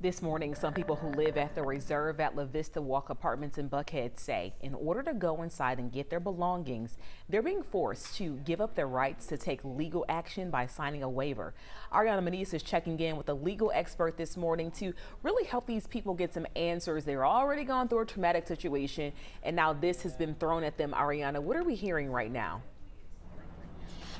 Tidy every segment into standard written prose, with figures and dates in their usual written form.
This morning, some people who live at the reserve at Lavista Walk Apartments in Buckhead say in order to go inside and get their belongings, they're being forced to give up their rights to take legal action by signing a waiver. Ariana Maniz is checking in with a legal expert this morning to really help these people get some answers. They're already gone through a traumatic situation, and now this has been thrown at them. Ariana, what are we hearing right now?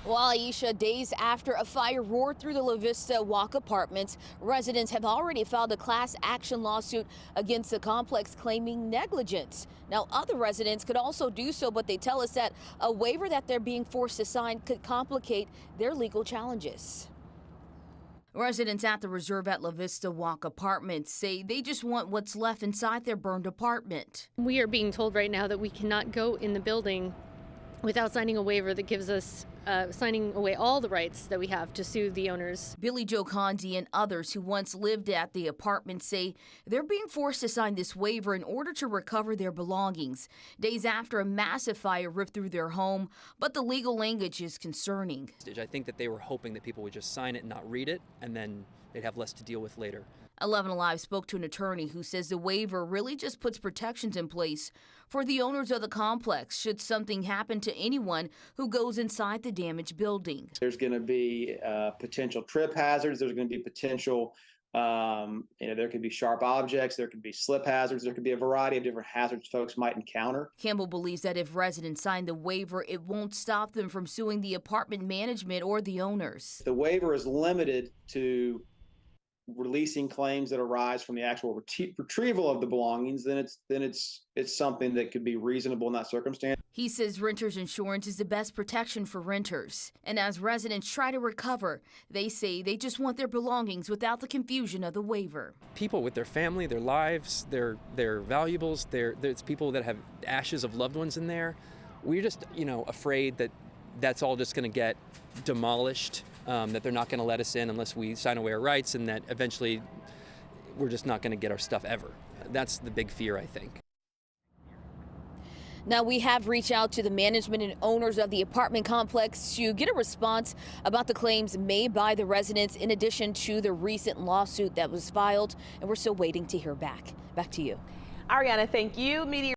Well, Aisha, days after a fire roared through the Lavista Walk Apartments, residents have already filed a class action lawsuit against the complex claiming negligence. Now, other residents could also do so, but they tell us that a waiver that they're being forced to sign could complicate their legal challenges. Residents at the reserve at Lavista Walk Apartments say they just want what's left inside their burned apartment. We are being told right now that we cannot go in the building without signing a waiver that gives us signing away all the rights that we have to sue the owners. Billy Joe Condi and others who once lived at the apartment say they're being forced to sign this waiver in order to recover their belongings, days after a massive fire ripped through their home. But the legal language is concerning. I think that they were hoping that people would just sign it and not read it, and then they'd have less to deal with later. 11 Alive spoke to an attorney who says the waiver really just puts protections in place for the owners of the complex should something happen to anyone who goes inside the damaged building. There's going to be potential trip hazards. There's going to be potential, there could be sharp objects. There could be slip hazards. There could be a variety of different hazards folks might encounter. Campbell believes that if residents sign the waiver, it won't stop them from suing the apartment management or the owners. The waiver is limited to releasing claims that arise from the actual retrieval of the belongings, then it's something that could be reasonable in that circumstance. He says renters insurance is the best protection for renters. And as residents try to recover, they say they just want their belongings without the confusion of the waiver. People with their family, their lives, their valuables, there's people that have ashes of loved ones in there. We're just, afraid that that's all just going to get demolished, that they're not going to let us in unless we sign away our rights, and that eventually we're just not going to get our stuff ever. That's the big fear, I think. Now, we have reached out to the management and owners of the apartment complex to get a response about the claims made by the residents in addition to the recent lawsuit that was filed, and we're still waiting to hear back. Back to you. Ariana, thank you. Media